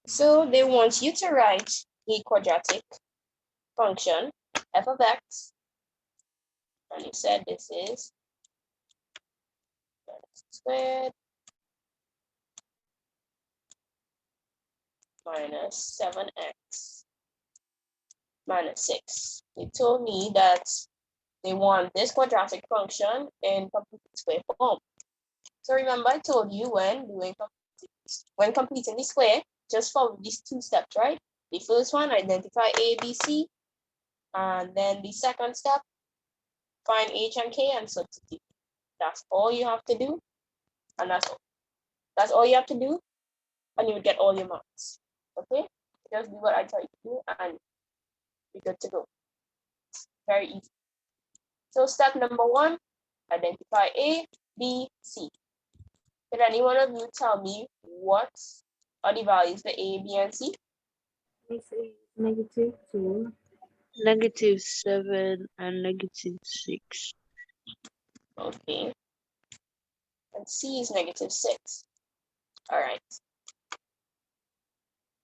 So they want you to write a quadratic function, f of x, and you said this is x squared minus 7x minus 6. They told me that they want this quadratic function in complete square form. So remember I told you when completing the square, just follow these two steps, right? The first one, identify A, B, C, and then the second step, find H and K and substitute. That's all you have to do, and that's all you have to do, and you will get all your marks. Okay? Just do what I tell you to do, and you're good to go. Very easy. So step number 1, identify A, B, C. Can any one of you tell me what are the values for A, B, and C? -2, -7 and -6. Okay. And C is -6. All right.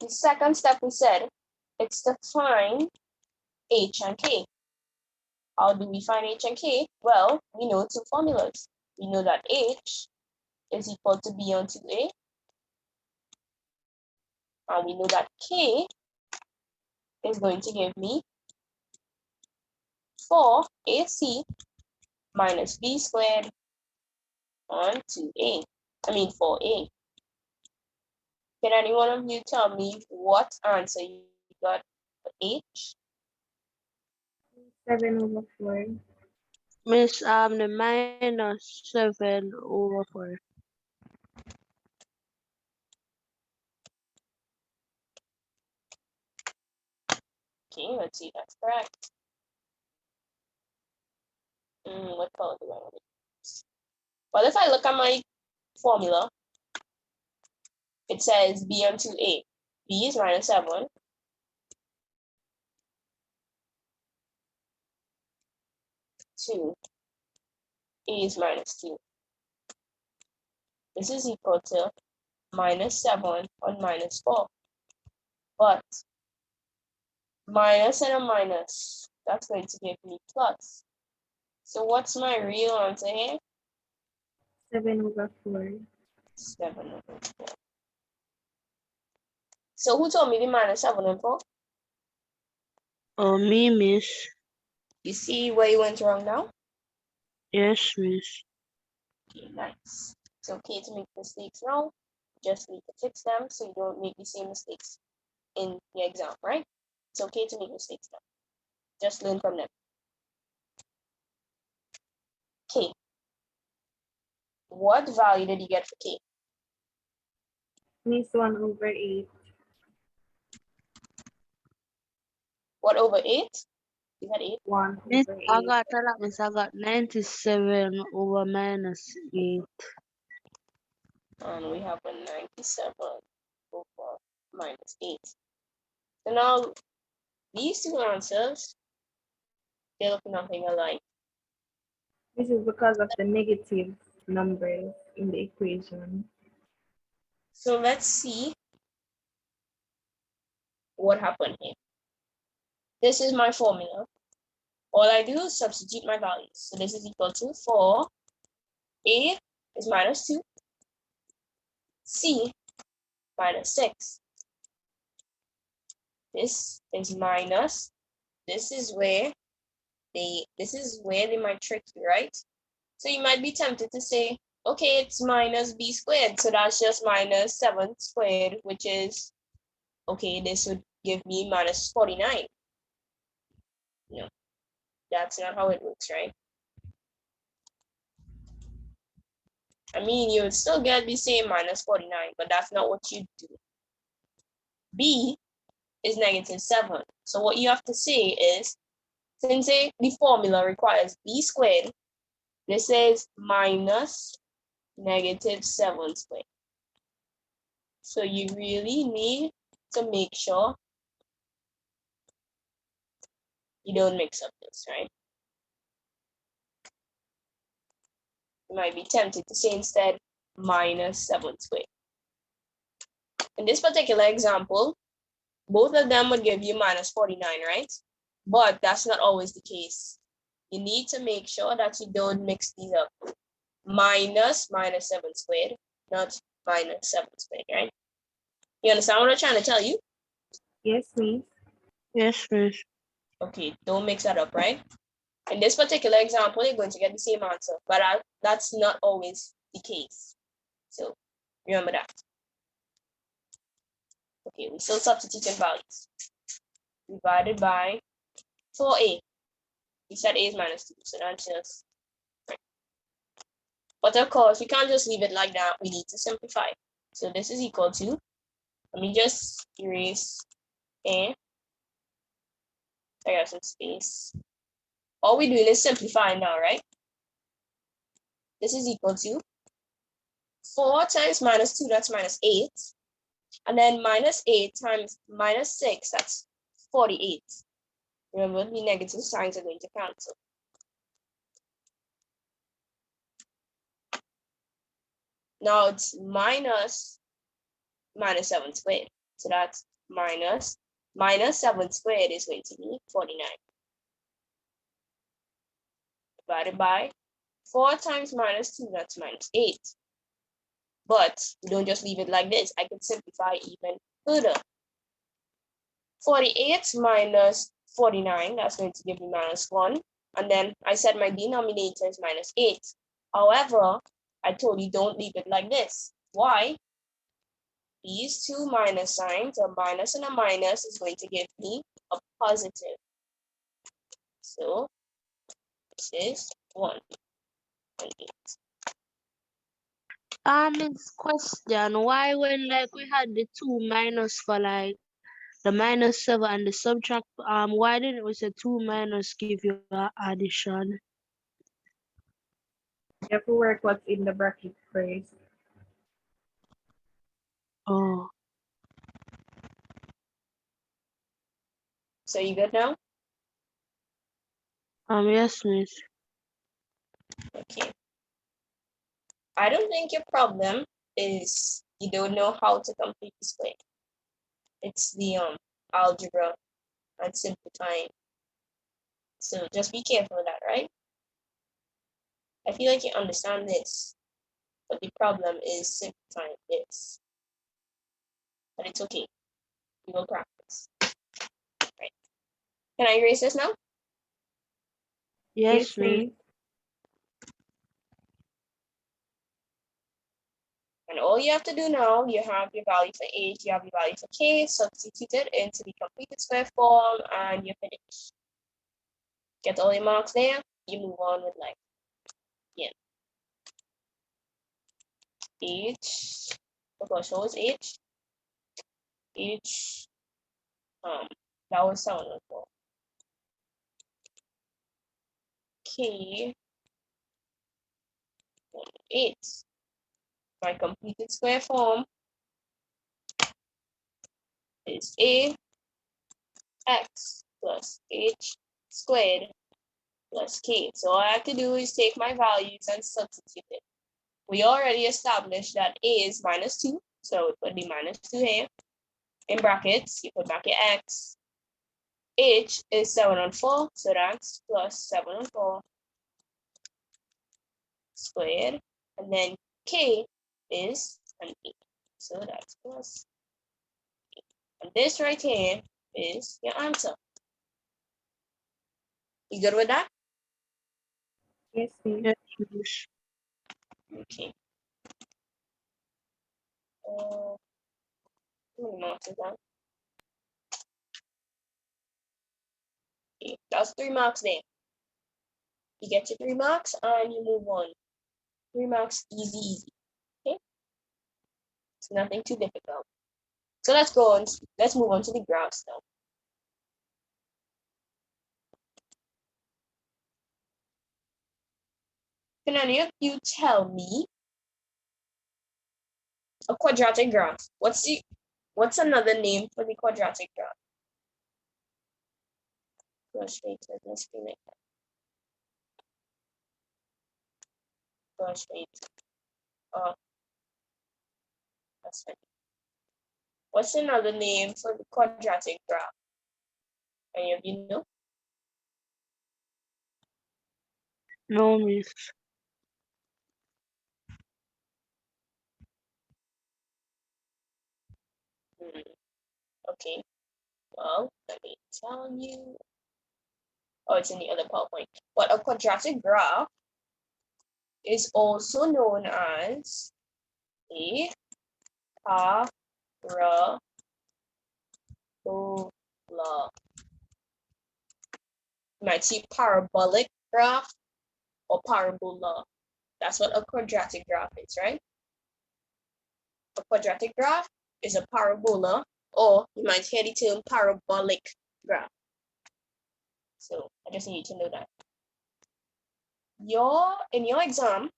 The second step we said, it's to find H and K. How do we find H and K? Well, we know two formulas. We know that H is equal to B on 2A. And we know that K is going to give me 4AC minus B squared on 2A. I mean 4A. Can any one of you tell me what answer you got for H? 7/4. Miss, the -7/4. Okay, let's see, that's correct. What color do I want to use? Well, if I look at my formula, it says B on 2A. B is -7. Two. A is -2. This is equal to -7 on -4. But minus and a minus, that's going to give me plus. So what's my real answer here? 7/4. 7/4. So who told me the -7/4? Oh, me, Miss. You see where you went wrong now? Yes, Miss. Okay, nice. It's okay to make mistakes now. Just need to fix them so you don't make the same mistakes in the exam, right? It's okay to make mistakes now. Just learn from them. K. What value did you get for K? Miss 1/8. What over 8? You had 8? 1 Miss, over I 8. got tell her, Miss, I got 97/8. And we have a 97 over -8. So now these two answers, they look nothing alike. This is because of the negative numbers in the equation. So let's see what happened here. This is my formula. All I do is substitute my values. So this is equal to 4. A is -2. C -6. This is minus. This is where they might trick you, right? So you might be tempted to say, okay, it's minus B squared. So that's just -7 squared, which is, okay, this would give me -49. No, that's not how it works, right? I mean, you would still get the same -49, but that's not what you do. B is -7. So what you have to say is, since the formula requires B squared, this is minus -7 squared. So you really need to make sure you don't mix up this, right? You might be tempted to say instead -7 squared. In this particular example, both of them would give you minus 49, right? But that's not always the case. You need to make sure that you don't mix these up. Minus 7 squared, not minus 7 squared, right? You understand what I'm trying to tell you? Yes, miss. Yes, miss. Okay, don't mix that up, right? In this particular example, you're going to get the same answer, but that's not always the case. So remember that. Okay, we still substituting values. Divided by 4a. We said a is minus 2, so that's just right. But of course, we can't just leave it like that. We need to simplify. So this is equal to, let me just erase a. I got some space. All we're doing is simplifying now, right? This is equal to 4 times minus 2, that's minus 8. And then minus 8 times minus 6, that's 48. Remember, the negative signs are going to cancel. Now it's minus 7 squared. So that's minus 7 squared is going to be 49. Divided by 4 times minus 2, that's minus 8. But we don't just leave it like this. I can simplify even further. 48 minus 49, that's going to give me minus 1. And then I said my denominator is minus 8. However, I told you don't leave it like this. Why? These two minus signs, a minus and a minus, is going to give me a positive. So this is 1 and 8. It's question, why when like we had the 2 minus for like the minus 7 and the subtract, why didn't we say 2 minus give you a addition? You have to work what's in the bracket first. Oh, So you good now? yes, miss. Okay. I don't think your problem is you don't know how to complete the square. It's the algebra and simplifying. So just be careful of that, right? I feel like you understand this, but the problem is simplifying this. But it's okay. We will practice. Right. Can I erase this now? Yes, miss. miss. And all you have to do now, you have your value for h, you have your value for k, substitute it into the completed square form, and you're finished. Get all your marks there, you move on with life. Yeah. H, of course, what was H? H, that was 704. K, 8. My completed square form is a x plus h squared plus k. So all I have to do is take my values and substitute it. We already established that a is minus 2, so we put the minus 2 here. In brackets, you put back your x. H is 704, so that's plus 704 squared. And then k is an 8, so that's plus 8. And this right here is your answer. You good with that? Yes, miss. Yes, miss. Okay. How many marks is that? Okay, that's 3 marks there. You get your 3 marks and you move on. 3 marks, easy, easy. Okay? It's nothing too difficult. So let's move on to the graphs now. Can any of you tell me a quadratic graph? What's another name for the quadratic graph? Frustrated, let's be like that. Frustrated. Oh, that's funny. What's another name for the quadratic graph? Any of you know? No, miss. Okay, well, let me tell you. Oh, it's in the other PowerPoint. But a quadratic graph is also known as a parabola. You might see parabolic graph or parabola. That's what a quadratic graph is, right? A quadratic graph is a parabola, or you might hear the term parabolic graph. So I just need you to know that. In your exam,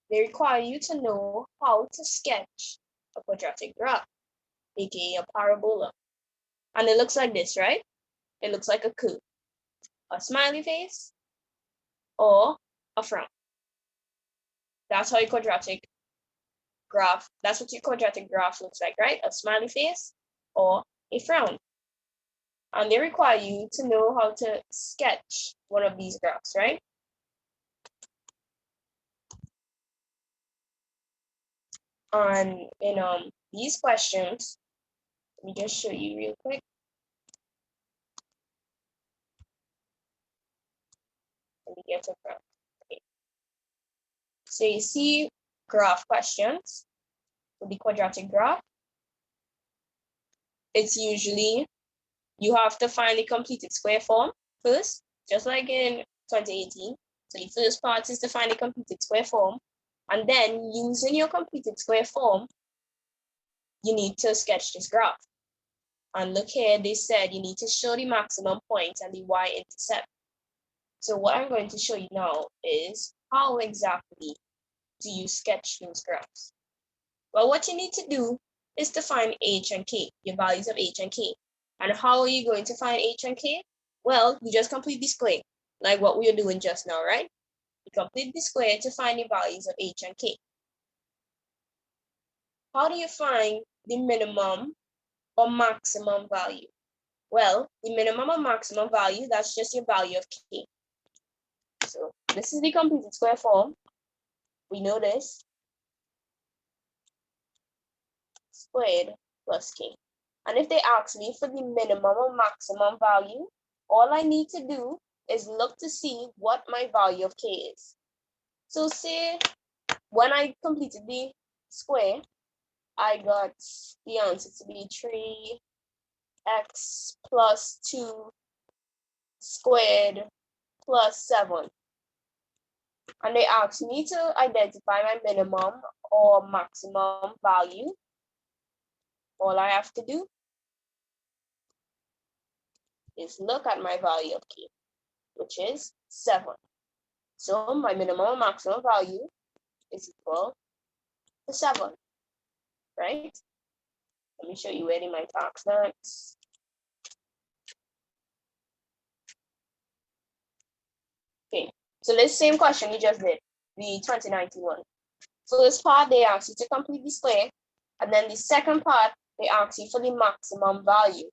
they require you to know how to sketch a quadratic graph, aka a parabola. And it looks like this, right? It looks like a curve, a smiley face, or a frown. That's how your quadratic graph, that's what your quadratic graph looks like, right? A smiley face or a frown. And they require you to know how to sketch one of these graphs, right? And in these questions, let me just show you real quick. Let me get to graph. Okay. So you see graph questions for the quadratic graph. It's usually you have to find the completed square form first, just like in 2018. So the first part is to find the completed square form. And then using your completed square form, you need to sketch this graph. And look here, they said you need to show the maximum point and the y-intercept. So what I'm going to show you now is how exactly do you sketch those graphs? Well, what you need to do is to find h and k, your values of h and k. And how are you going to find h and k? Well, you just complete the square, like what we are doing just now, right? You complete the square to find the values of h and k. How do you find the minimum or maximum value? Well, the minimum or maximum value, that's just your value of k. So this is the completed square form. We know this. Squared plus k. And if they ask me for the minimum or maximum value, all I need to do is look to see what my value of k is. So say when I completed the square, I got the answer to be 3x plus 2 squared plus 7. And they asked me to identify my minimum or maximum value. All I have to do is look at my value of k, which is 7. So my minimum or maximum value is equal to 7, right? Let me show you where in my talks next. Okay, so this same question you just did, the 2019 one. So this part, they ask you to complete the square, and then the second part, they ask you for the maximum value.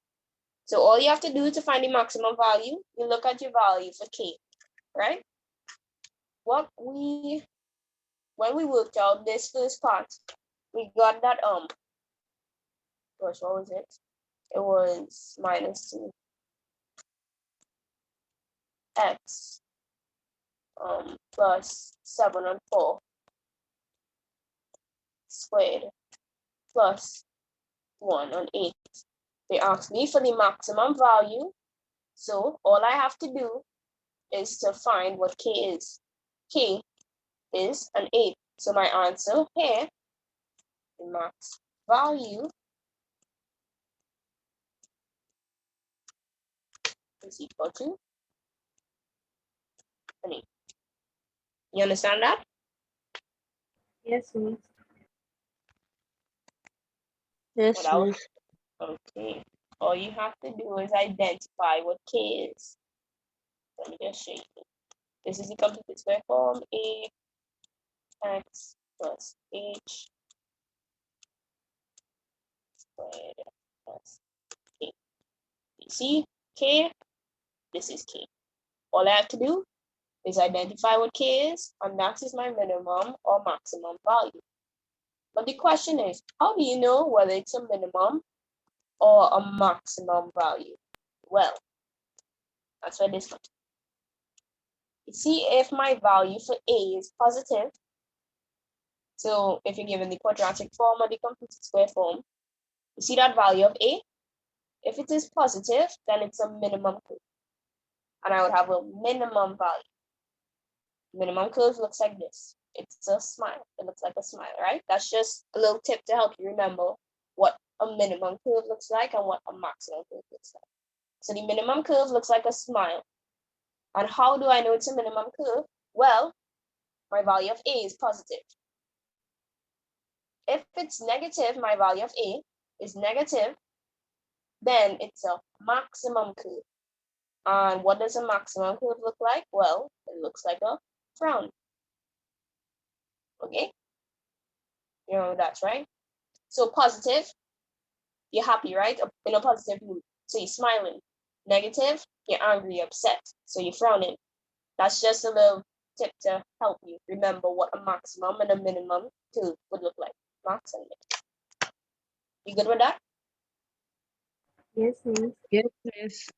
So all you have to do to find the maximum value, you look at your value for k, right? When we worked out this first part, we got that gosh, what was it? It was minus 2x plus 7 and 4 squared plus 1 and 8. They asked me for the maximum value, so all I have to do is to find what k is. K is an 8. So my answer here, the max value, is equal to an 8. You understand that? Yes, miss. Yes, Without, miss. okay. All you have to do is identify what k is. Let me just show you. This is the completed square form, ax plus h squared see K, this is K. All I have to do is identify what K is, and that is my minimum or maximum value. But the question is, how do you know whether it's a minimum or a maximum value? Well, that's where this comes. You see, if my value for A is positive, so if you're given the quadratic form or the completed square form, you see that value of A? If it is positive, then it's a minimum curve. And I would have a minimum value. Minimum curve looks like this. It's a smile. It looks like a smile, right? That's just a little tip to help you remember what a minimum curve looks like and what a maximum curve looks like. So the minimum curve looks like a smile. And how do I know it's a minimum curve? Well, my value of A is positive. If it's negative, my value of A is negative, then it's a maximum curve. And what does a maximum curve look like? Well, it looks like a frown. Okay? You know that's right. So positive, you're happy, right? In a positive mood. So you're smiling. Negative, you're angry, you're upset. So you're frowning. That's just a little tip to help you remember what a maximum and a minimum curve would look like. Max and min. You good with that? Yes, miss. Yes, miss.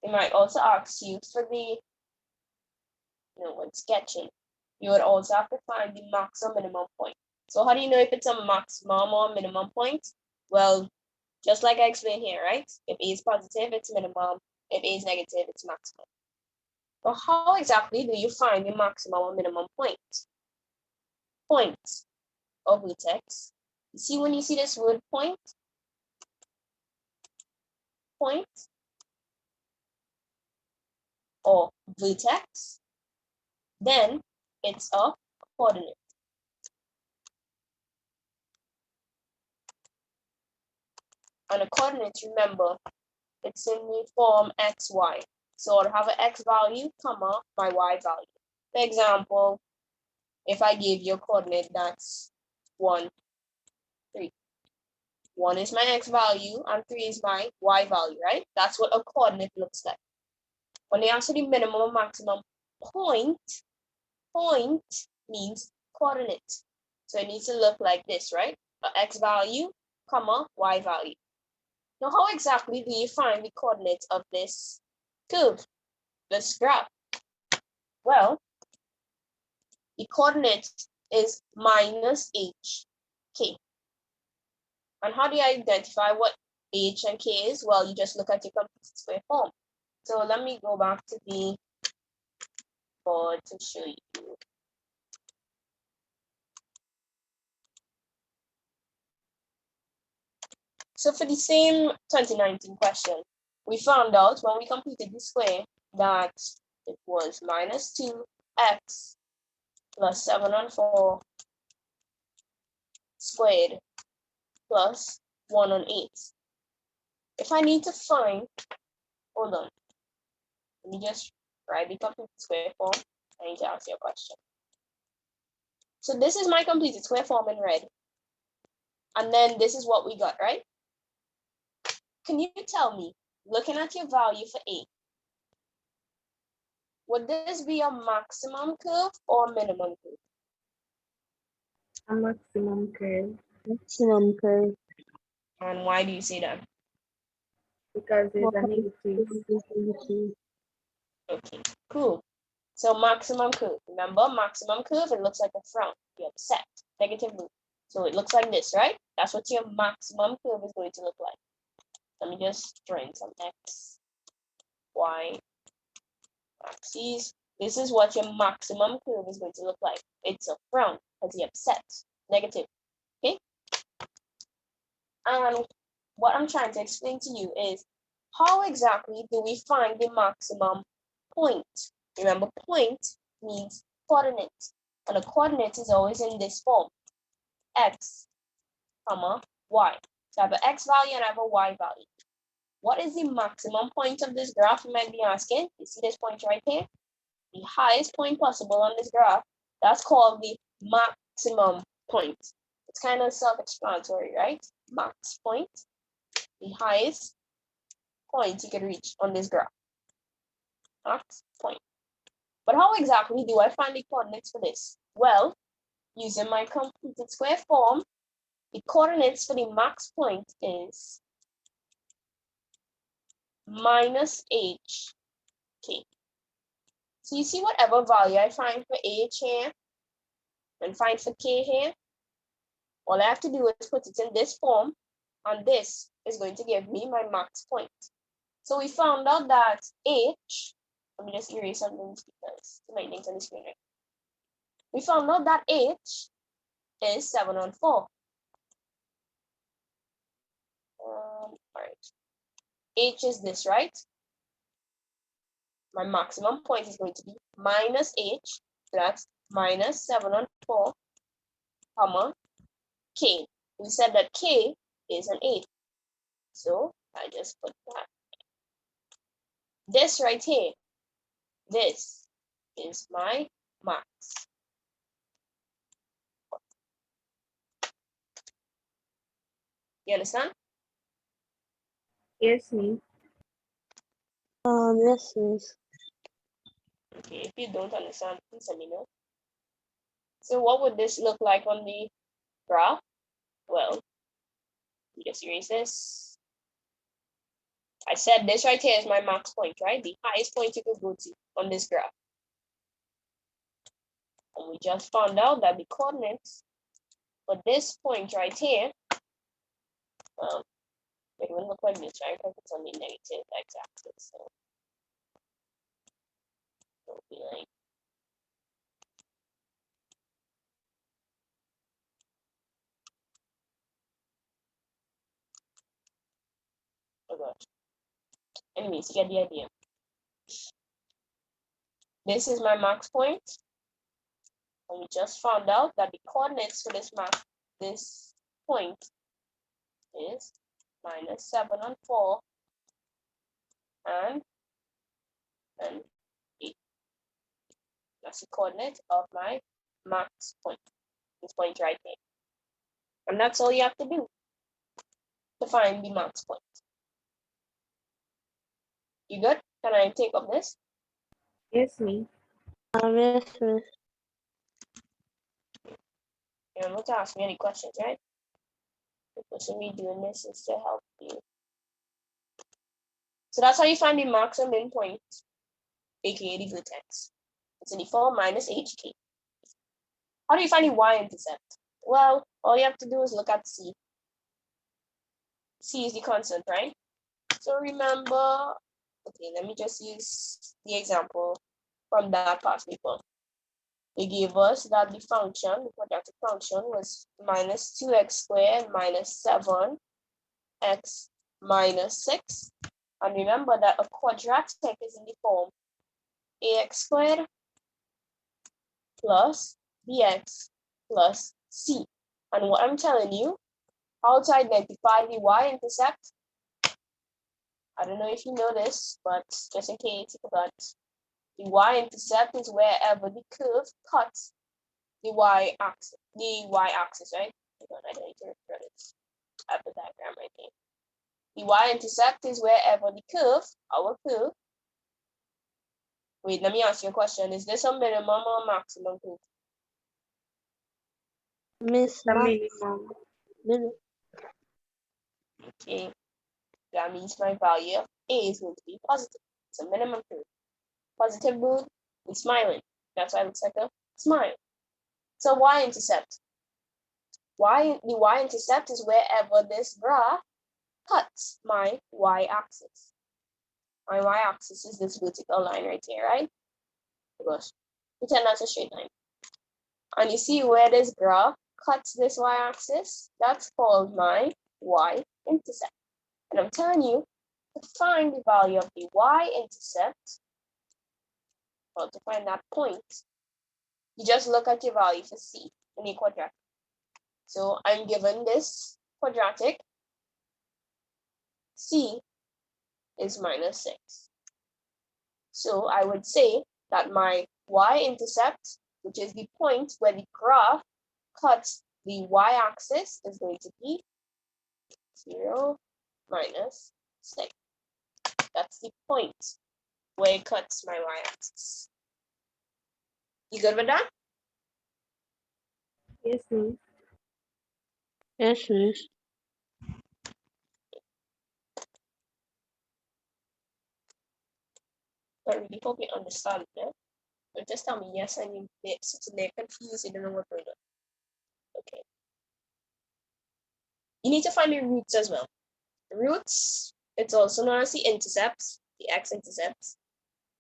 They might also ask you for the, when sketching, you would also have to find the max or minimum point. So how do you know if it's a maximum or minimum point? Well, just like I explained here, right? If A is positive, it's minimum. If A is negative, it's maximum. So how exactly do you find the maximum or minimum point? Point or vertex. You see when you see this word point? Point or vertex, then it's a coordinate. And a coordinate, remember, it's in the form x, y. So I'll have an x value, comma, my y value. For example, if I give you a coordinate that's 1, 3. 1 is my x value and 3 is my y value, right? That's what a coordinate looks like. When they ask for the minimum or maximum point means coordinate. So it needs to look like this, right? A x value, comma, y value. Now, how exactly do you find the coordinates of this curve, this graph? Well, the coordinate is minus h, k. And how do you identify what h and k is? Well, you just look at your completed square form. So let me go back to the board to show you. So for the same 2019 question, we found out when we completed the square that it was minus 2x plus 7 and 4 squared plus 1 on 8. If I need to find, hold on, let me just write the completed square form. I need to ask you a question. So this is my completed square form in red. And then this is what we got, right? Can you tell me, looking at your value for A, would this be a maximum curve or minimum curve? A maximum curve. Maximum curve. And why do you say that? Because there's a negative. Okay, cool. So maximum curve. Remember, maximum curve, it looks like a frown. You're upset, negative mood. So it looks like this, right? That's what your maximum curve is going to look like. Let me just draw in some x, y, axes. This is what your maximum curve is going to look like. It's a frown because you're upset, negative. Okay? And what I'm trying to explain to you is how exactly do we find the maximum point? Remember, point means coordinate, and a coordinate is always in this form: x, comma, y. So I have an x value and I have a y value. What is the maximum point of this graph? You might be asking. You see this point right here? The highest point possible on this graph, that's called the maximum point. It's kind of self-explanatory, right? Max point, the highest point you can reach on this graph. Max point. But how exactly do I find the coordinates for this? Well, using my completed square form, the coordinates for the max point is minus hk. So you see whatever value I find for h here and find for k here, all I have to do is put it in this form, and this is going to give me my max point. So we found out that h, let me just erase something because too many things on the screen, right? We found out that h is 7 on 4. All right. H is this, right? My maximum point is going to be minus h, so that's minus 7 on 4, comma, k. We said that k is an 8. So I just put that. This right here, this is my max. You understand? Yes, me. Yes, miss. Okay, if you don't understand, please let me know. So what would this look like on the graph? Well, you just erase this. I said this right here is my max point, right? The highest point you could go to on this graph. And we just found out that the coordinates for this point right here, it will look like this, right? Because it's on the negative x-axis. So it'll be like oh gosh. Anyways, you get the idea. This is my max point. And we just found out that the coordinates for this point is minus 7 on 4 and 8. That's the coordinate of my max point. This point right here. And that's all you have to do to find the max point. You good? Can I take up this? Yes, me. Yes, miss. You're not to ask me any questions, right? The person me doing this is to help you. So that's how you find the max and min point, aka the vertex. It's in the form minus hk. How do you find the y-intercept? Well, all you have to do is look at c. C is the constant, right? So remember, okay, let me just use the example from that past paper. They gave us that the function, the quadratic function, was minus 2x squared minus 7x minus 6. And remember that a quadratic is in the form ax squared plus bx plus c. And what I'm telling you, how to identify the y-intercept, I don't know if you know this, but just in case you forgot, the y-intercept is wherever the curve cuts the y-axis, right? I don't need to refer this. I have the diagram right here. The y-intercept is wherever the curve, our curve. Wait, let me ask you a question. Is this a minimum or maximum curve? Miss The max. minimum. Okay, that means my value of a is going to be positive. It's a minimum curve. Positive mood, we're smiling. That's why it looks like a smile. So y-intercept. The y-intercept is wherever this graph cuts my y-axis. My y-axis is this vertical line right here, right? Gosh, pretend that's a straight line. And you see where this graph cuts this y-axis? That's called my y-intercept. And I'm telling you, to find the value of the y-intercept, or to find that point, you just look at your value for c in the quadratic. So I'm given this quadratic, c is minus 6. So I would say that my y-intercept, which is the point where the graph cuts the y-axis is going to be 0 minus 6. That's the point where it cuts my y-axis. You good with that? Yes, miss. Yes, miss. I really hope you understand it. But just tell me yes, I mean it's they're confused, they don't know what we're doing. Okay. You need to find the roots as well. Roots, it's also known as the intercepts, the x-intercepts.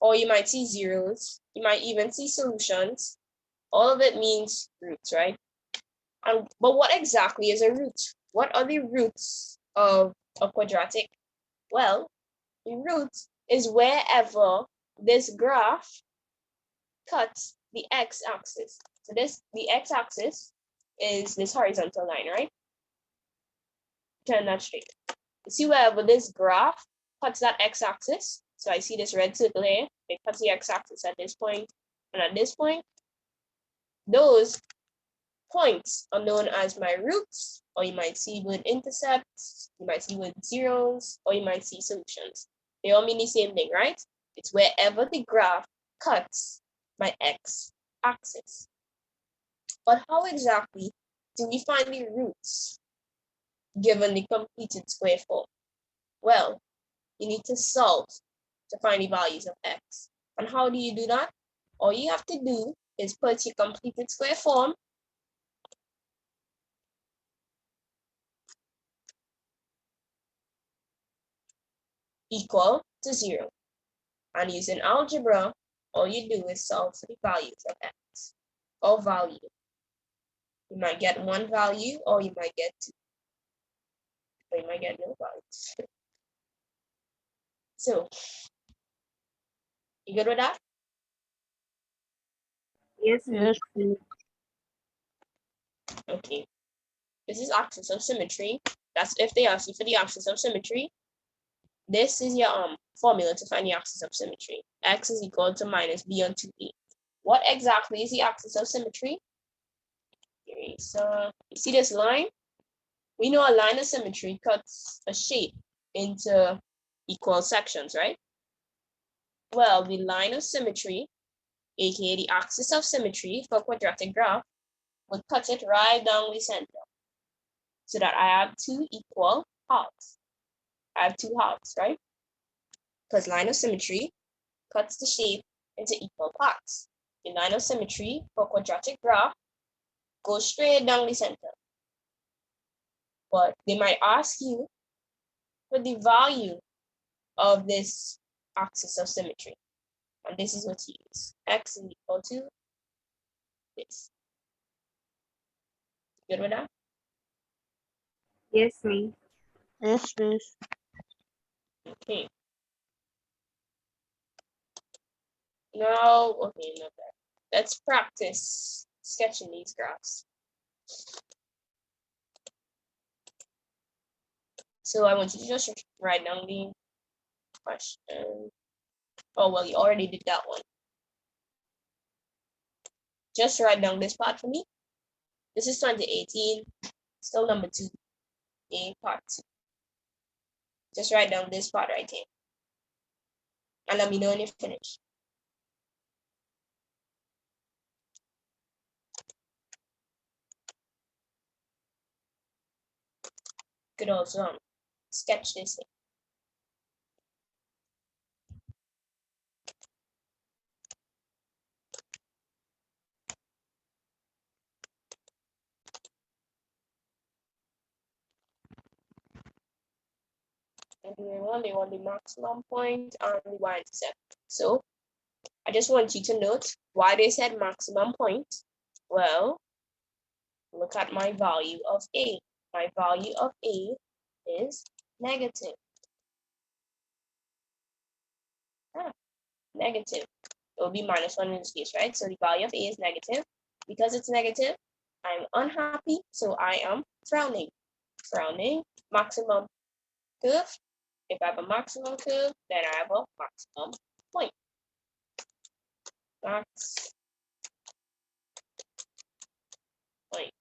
Or you might see zeros. You might even see solutions. All of it means roots, right? But what exactly is a root? What are the roots of a quadratic? Well, the root is wherever this graph cuts the x-axis. So the x-axis is this horizontal line, right? Turn that straight. You see wherever this graph cuts that x-axis. So I see this red circle here. It cuts the x-axis at this point and at this point. Those points are known as my roots, or you might see with intercepts, you might see with zeros, or you might see solutions. They all mean the same thing, right? It's wherever the graph cuts my x-axis. But how exactly do we find the roots given the completed square form? Well, you need to solve to find the values of x. And how do you do that? All you have to do is put your completed square form equal to 0. And using algebra, all you do is solve for the values of x or value. You might get one value or you might get two. Or you might get no values. So, you good with that? Yes, miss. Yes, miss. Okay. This is axis of symmetry. That's if they ask you for the axis of symmetry. This is your formula to find the axis of symmetry. X is equal to minus b on 2a. What exactly is the axis of symmetry? Okay, so you see this line? We know a line of symmetry cuts a shape into equal sections, right? Well, the line of symmetry, aka the axis of symmetry for a quadratic graph, would cut it right down the center so that I have two equal halves. I have two halves, right? Because line of symmetry cuts the shape into equal parts. The line of symmetry for a quadratic graph goes straight down the center. But they might ask you for the value of this axis of symmetry. And this is what you use. X is equal to this. Good with that? Yes, miss. Yes, miss. Okay. Now, okay, not that. Let's practice sketching these graphs. So I want you to just write down the question. Oh, well, you already did that one. Just write down this part for me. This is 2018, still number 2A, part 2. Just write down this part right here. And let me know when you're finished. You could also sketch this here. And they want the maximum point and the y-intercept. So I just want you to note why they said maximum point. Well, look at my value of A. My value of A is negative. Negative. It will be -1 in this case, right? So the value of A is negative. Because it's negative, I'm unhappy, so I am frowning. Frowning, maximum curve. If I have a maximum curve, then I have a maximum point. Max point.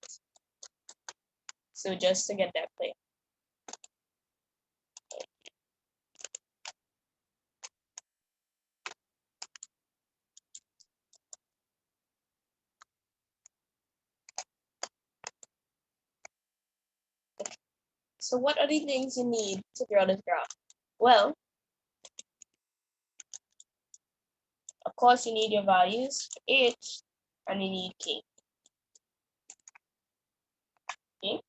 So just to get that clear. So what are the things you need to draw this graph? Well, of course, you need your values, H, and you need K. Okay.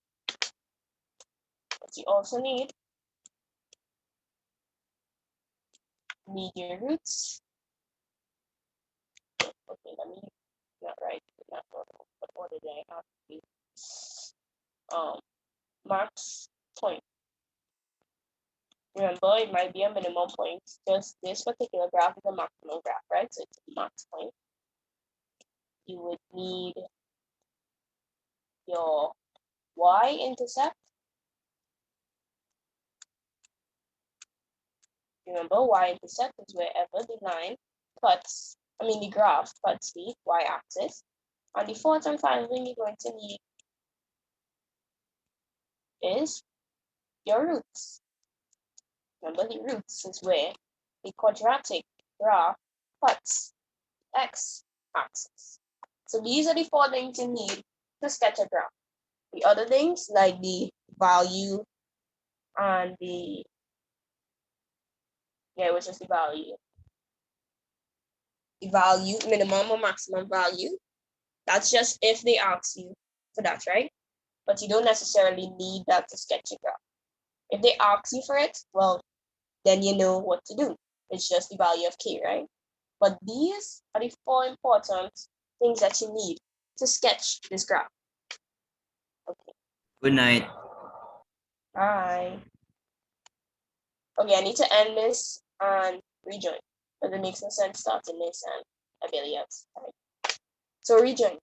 But you also need your roots. Okay, let me not write that order. What order did I have to be? Max point. Remember, it might be a minimum point. Just this particular graph is a maximum graph, right? So it's a max point. You would need your y-intercept. Remember, y-intercept is wherever the line cuts, the graph cuts the y-axis. And the fourth and final thing you're going to need is your roots. Remember, the roots is where the quadratic graph cuts x-axis. So these are the four things you need to sketch a graph. The other things like the value and the, which is the value. The value, minimum or maximum value. That's just if they ask you for that, right? But you don't necessarily need that to sketch a graph. If they ask you for it, well, then you know what to do. It's just the value of k, right? But these are the four important things that you need to sketch this graph. Okay. Good night. Bye. Okay, I need to end this and rejoin. But it makes no sense starting this and ability else. Right? So rejoin.